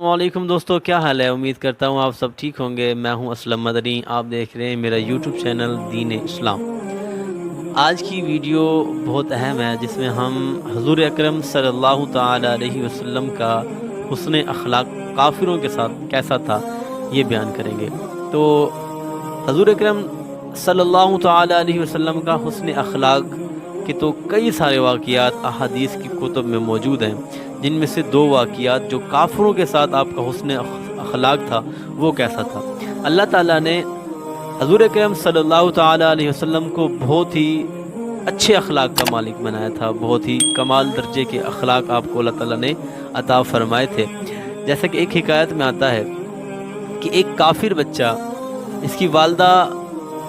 वालेकुम दोस्तों, क्या हाल है। उम्मीद करता हूँ आप सब ठीक होंगे। मैं हूँ असलम मदनी, आप देख रहे हैं मेरा यूट्यूब चैनल दीन इस्लाम। आज की वीडियो बहुत अहम है, जिसमें हम हजूर अकरम सल्लल्लाहु ताला अलैहि वसल्लम का हुस्न अखलाक काफिरों के साथ कैसा था ये बयान करेंगे। तो हजूर अकरम सल्लल्लाहु ताला अलैहि वसल्लम का हुस्न अखलाक के तो कई सारे वाक़ियात अहादीस की कुतुब में मौजूद हैं, जिनमें से दो वाक़ियात जो काफिरों के साथ आपका हुस्न अखलाक था वो कैसा था। अल्लाह ताला ने हजूर अकरम सल्लल्लाहु ताला अलैहि वसल्लम को बहुत ही अच्छे अखलाक का मालिक बनाया था, बहुत ही कमाल दर्जे के अखलाक आपको अल्लाह ताला ने अता फरमाए थे। जैसा कि एक हिकायत में आता है कि एक काफिर बच्चा, इसकी वालदा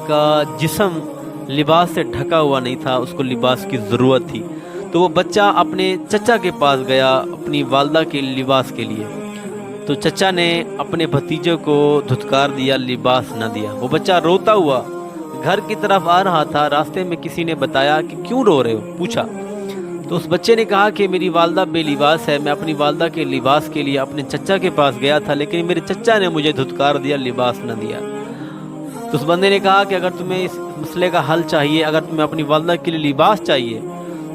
का जिस्म लिबास से ढका हुआ नहीं था, उसको लिबास की ज़रूरत थी। तो वो बच्चा अपने चचा के पास गया अपनी वालदा के लिबास के लिए। तो चचा ने अपने भतीजे को धुतकार दिया, लिबास न दिया। वो बच्चा रोता हुआ घर की तरफ आ रहा था। रास्ते में किसी ने बताया कि क्यों रो रहे हो, पूछा। तो उस बच्चे ने कहा कि मेरी वालदा बेलिबास है, मैं अपनी वालदा के लिबास के लिए अपने चचा के पास गया था, लेकिन मेरे चचा ने मुझे धुतकार दिया, लिबास न दिया। तो उस बंदे ने कहा कि अगर तुम्हें इस मसले का हल चाहिए, अगर तुम्हें अपनी वालदा के लिए लिबास चाहिए,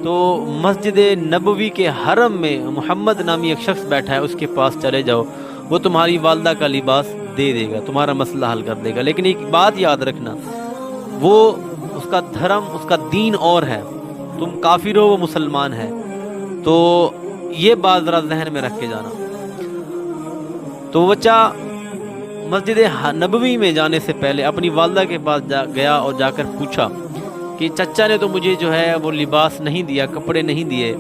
तो मस्जिद नबवी के हरम में मोहम्मद नामी एक शख्स बैठा है, उसके पास चले जाओ। वो तुम्हारी वालदा का लिबास दे देगा, तुम्हारा मसला हल कर देगा। लेकिन एक बात याद रखना, वो उसका धर्म, उसका दीन और है, तुम काफिर हो, वो मुसलमान है। तो ये बात ज़रा जहन में रख के जाना। तो बच्चा मस्जिद नबवी में जाने से पहले अपनी वालदा के पास गया और जाकर पूछा कि चचा ने तो मुझे जो है वो लिबास नहीं दिया, कपड़े नहीं दिए,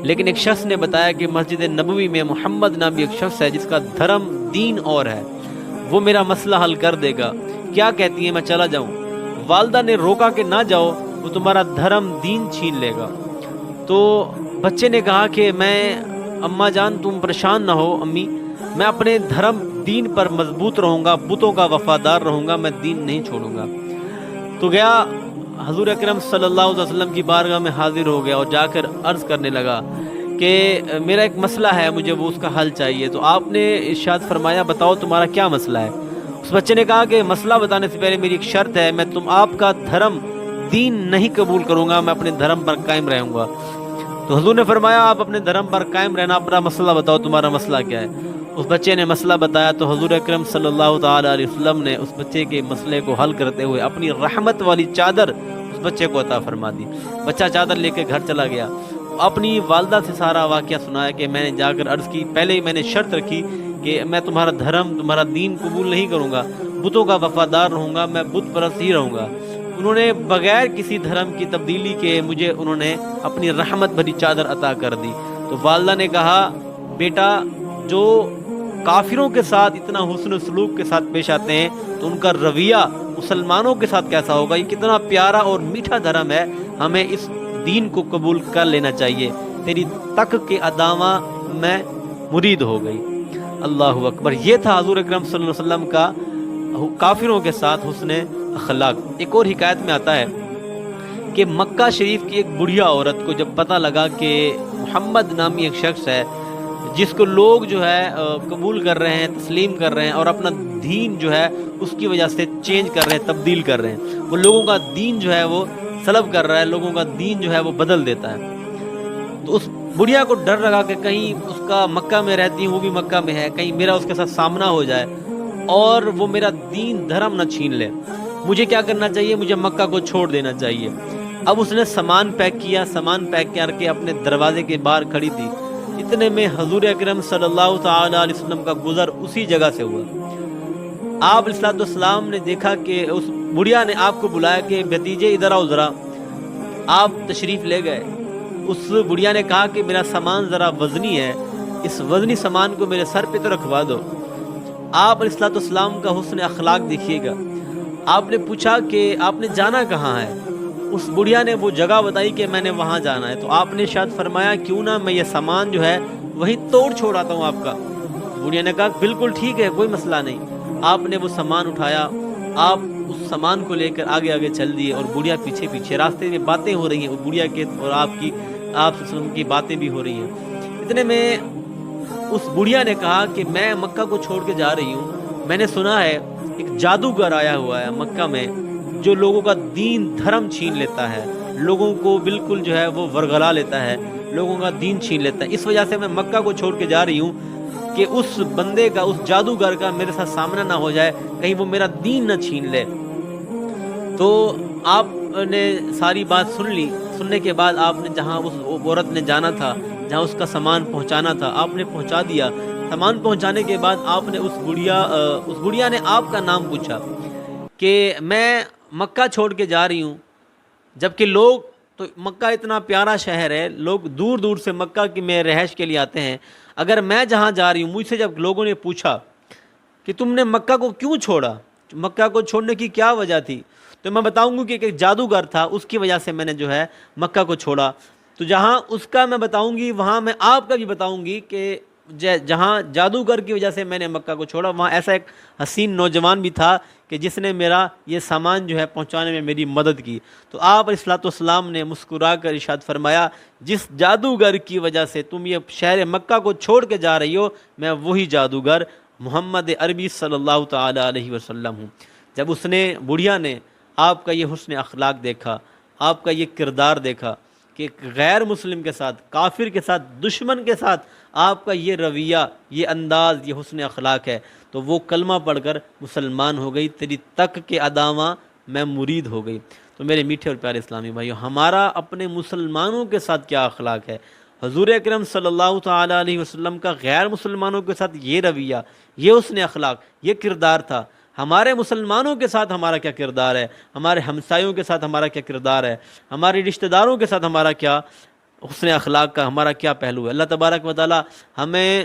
लेकिन एक शख्स ने बताया कि मस्जिद नबवी में मोहम्मद नामी एक शख्स है जिसका धर्म दीन और है, वो मेरा मसला हल कर देगा। क्या कहती है, मैं चला जाऊं? वालदा ने रोका कि ना जाओ, वो तुम्हारा धर्म दीन छीन लेगा। तो बच्चे ने कहा कि मैं, अम्मा जान तुम परेशान ना हो अम्मी, मैं अपने धर्म दीन पर मजबूत रहूँगा, बुतों का वफादार रहूँगा, मैं दीन नहीं छोड़ूंगा। तो गया हजूर अकरम सल्लल्लाहु अलैहि वसल्लम की बारगाह में हाजिर हो गया और जाकर अर्ज़ करने लगा कि मेरा एक मसला है, मुझे वो उसका हल चाहिए। तो आपने इरशाद फरमाया, बताओ तुम्हारा क्या मसला है। उस बच्चे ने कहा कि मसला बताने से पहले मेरी एक शर्त है, मैं आपका धर्म दीन नहीं कबूल करूँगा, मैं अपने धर्म पर कायम रहूँगा। तो हजूर ने फरमाया, आप अपने धर्म पर कायम रहना, अपना मसला बताओ, तुम्हारा मसला क्या है। उस बच्चे ने मसला बताया। तो हजूर अकरम सल्लल्लाहु ताला अलैहि वसल्लम ने उस बच्चे के मसले को हल करते हुए अपनी रहमत वाली चादर उस बच्चे को अता फरमा दी। बच्चा चादर लेकर घर चला गया, अपनी वालदा से सारा वाक़या सुनाया कि मैंने जाकर अर्ज़ की, पहले ही मैंने शर्त रखी कि मैं तुम्हारा धर्म, तुम्हारा दीन कबूल नहीं करूँगा, बुतों का वफादार रहूँगा, मैं बुत परस्त ही रहूँगा। उन्होंने बग़ैर किसी धर्म की तब्दीली के मुझे उन्होंने अपनी रहमत भरी चादर अता कर दी। तो वालदा ने कहा, बेटा जो काफिरों के साथ इतना हुस्न सलूक के साथ पेश आते हैं, तो उनका रवैया मुसलमानों के साथ कैसा होगा। ये कितना प्यारा और मीठा धर्म है, हमें इस दीन को कबूल कर लेना चाहिए। तेरी तक के अदावा मैं मुरीद हो गई। अल्लाहु अकबर। ये था हजूर अकरम सल्लल्लाहु अलैहि वसल्लम का काफिरों के साथ हुस्न अखलाक। एक और हिकायत में आता है कि मक्का शरीफ की एक बुढ़िया औरत को जब पता लगा कि मोहम्मद नामी एक शख्स है जिसको लोग जो है कबूल कर रहे हैं, तस्लीम कर रहे हैं, और अपना दीन जो है उसकी वजह से चेंज कर रहे हैं, तब्दील कर रहे हैं, वो लोगों का दीन जो है वो सलब कर रहा है, लोगों का दीन जो है वो बदल देता है। तो उस बुढ़िया को डर लगा कि कहीं उसका, मक्का में रहती हूँ, वो भी मक्का में है, कहीं मेरा उसके साथ सामना हो जाए और वो मेरा दीन धर्म न छीन ले। मुझे क्या करना चाहिए? मुझे मक्का को छोड़ देना चाहिए। अब उसने सामान पैक किया, सामान पैक करके अपने दरवाजे के बाहर खड़ी थी। इतने में हजूर अकरम सल्लल्लाहु ताला अलैहि वसल्लम का गुजर उसी जगह से हुआ। आप अलैहिस्सलाम ने देखा कि उस बुढ़िया ने आपको बुलाया कि भतीजे इधर आओ ज़रा। आप तशरीफ़ ले गए। उस बुढ़िया ने कहा कि मेरा सामान ज़रा वज़नी है, इस वज़नी सामान को मेरे सर पे तो रखवा दो। आप अलैहिस्सलाम का हुस्न अखलाक देखिएगा। आपने पूछा कि आपने जाना कहाँ है। उस बुढ़िया ने वो जगह बताई कि मैंने वहाँ जाना है। तो आपने शायद फरमाया, क्यों ना मैं ये सामान जो है वहीं तोड़ छोड़ आता हूँ आपका। बुढ़िया ने कहा, बिल्कुल ठीक है, कोई मसला नहीं। आपने वो सामान उठाया, आप उस सामान को लेकर आगे आगे चल दिए और बुढ़िया पीछे पीछे। रास्ते में बातें हो रही हैं, वो बुढ़िया के और आपकी बातें भी हो रही हैं। इतने में اس بڑھیا نے کہا کہ میں مکہ کو چھوڑ کے جا رہی ہوں، میں نے سنا ہے ایک جادوگر آیا ہوا ہے مکہ میں جو لوگوں کا دین دھرم چھین لیتا ہے، لوگوں کو بالکل جو ہے وہ ورگلا لیتا ہے، لوگوں کا دین چھین لیتا ہے، اس وجہ سے میں مکہ کو چھوڑ کے جا رہی ہوں کہ اس بندے کا، اس جادوگر کا میرے ساتھ سامنا نہ ہو جائے، کہیں وہ میرا دین نہ چھین لے۔ تو آپ نے ساری بات سن لی، سننے کے بعد آپ نے جہاں اس عورت نے جانا تھا، جہاں اس کا سامان پہنچانا تھا، آپ نے پہنچا دیا۔ سامان پہنچانے کے بعد آپ نے اس بڑھیا نے آپ کا نام پوچھا کہ میں مکہ چھوڑ کے جا رہی ہوں، جبکہ لوگ تو مکہ اتنا پیارا شہر ہے، لوگ دور دور سے مکہ کی میں رہائش کے لیے آتے ہیں، اگر میں جہاں جا رہی ہوں، مجھ سے جب لوگوں نے پوچھا کہ تم نے مکہ کو کیوں چھوڑا، مکہ کو چھوڑنے کی کیا وجہ تھی، تو میں بتاؤں گا کہ ایک جادوگر تھا، اس کی وجہ سے میں نے جو ہے مکہ کو چھوڑا۔ تو جہاں اس کا میں بتاؤں گی، وہاں میں آپ کا بھی بتاؤں گی کہ جہاں جادوگر کی وجہ سے میں نے مکہ کو چھوڑا، وہاں ایسا ایک حسین نوجوان بھی تھا کہ جس نے میرا یہ سامان جو ہے پہنچانے میں میری مدد کی۔ تو آپ علیہ الصلوۃ والسلام نے مسکرا کر ارشاد فرمایا، جس جادوگر کی وجہ سے تم یہ شہر مکہ کو چھوڑ کے جا رہی ہو، میں وہی جادوگر محمد عربی صلی اللہ تعالی علیہ وسلم ہوں۔ جب اس نے، بڑھیا نے آپ کا یہ حسن اخلاق دیکھا، آپ کا یہ کردار دیکھا کہ غیر مسلم کے ساتھ، کافر کے ساتھ، دشمن کے ساتھ آپ کا یہ رویہ، یہ انداز، یہ حسن اخلاق ہے، تو وہ کلمہ پڑھ کر مسلمان ہو گئی، تیری تک کے اداواں میں مرید ہو گئی۔ تو میرے میٹھے اور پیارے اسلامی بھائیو، ہمارا اپنے مسلمانوں کے ساتھ کیا اخلاق ہے؟ حضور اکرم صلی اللہ تعالی علیہ وسلم کا غیر مسلمانوں کے ساتھ یہ رویہ، یہ حسن اخلاق، یہ کردار تھا۔ ہمارے مسلمانوں کے ساتھ ہمارا کیا کردار ہے؟ ہمارے ہمسایوں کے ساتھ ہمارا کیا کردار ہے؟ ہمارے رشتہ داروں کے ساتھ ہمارا کیا حسن اخلاق کا ہمارا کیا پہلو ہے؟ اللہ تبارک و تعالی ہمیں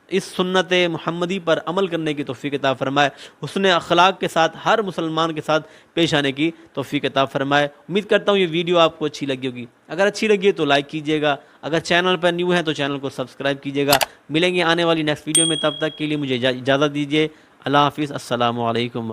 اس سنت محمدی پر عمل کرنے کی توفیق عطا فرمائے، حسن اخلاق کے ساتھ ہر مسلمان کے ساتھ پیش آنے کی توفیق عطا فرمائے۔ امید کرتا ہوں یہ ویڈیو آپ کو اچھی لگی ہوگی، اگر اچھی لگی ہے تو لائک کیجیے گا، اگر چینل پر نیو ہیں تو چینل کو سبسکرائب کیجیے گا۔ ملیں گے آنے والی نیکسٹ ویڈیو میں، تب تک کے لیے مجھے اجازت دیجیے۔ اللہ حافظ، السلام علیکم۔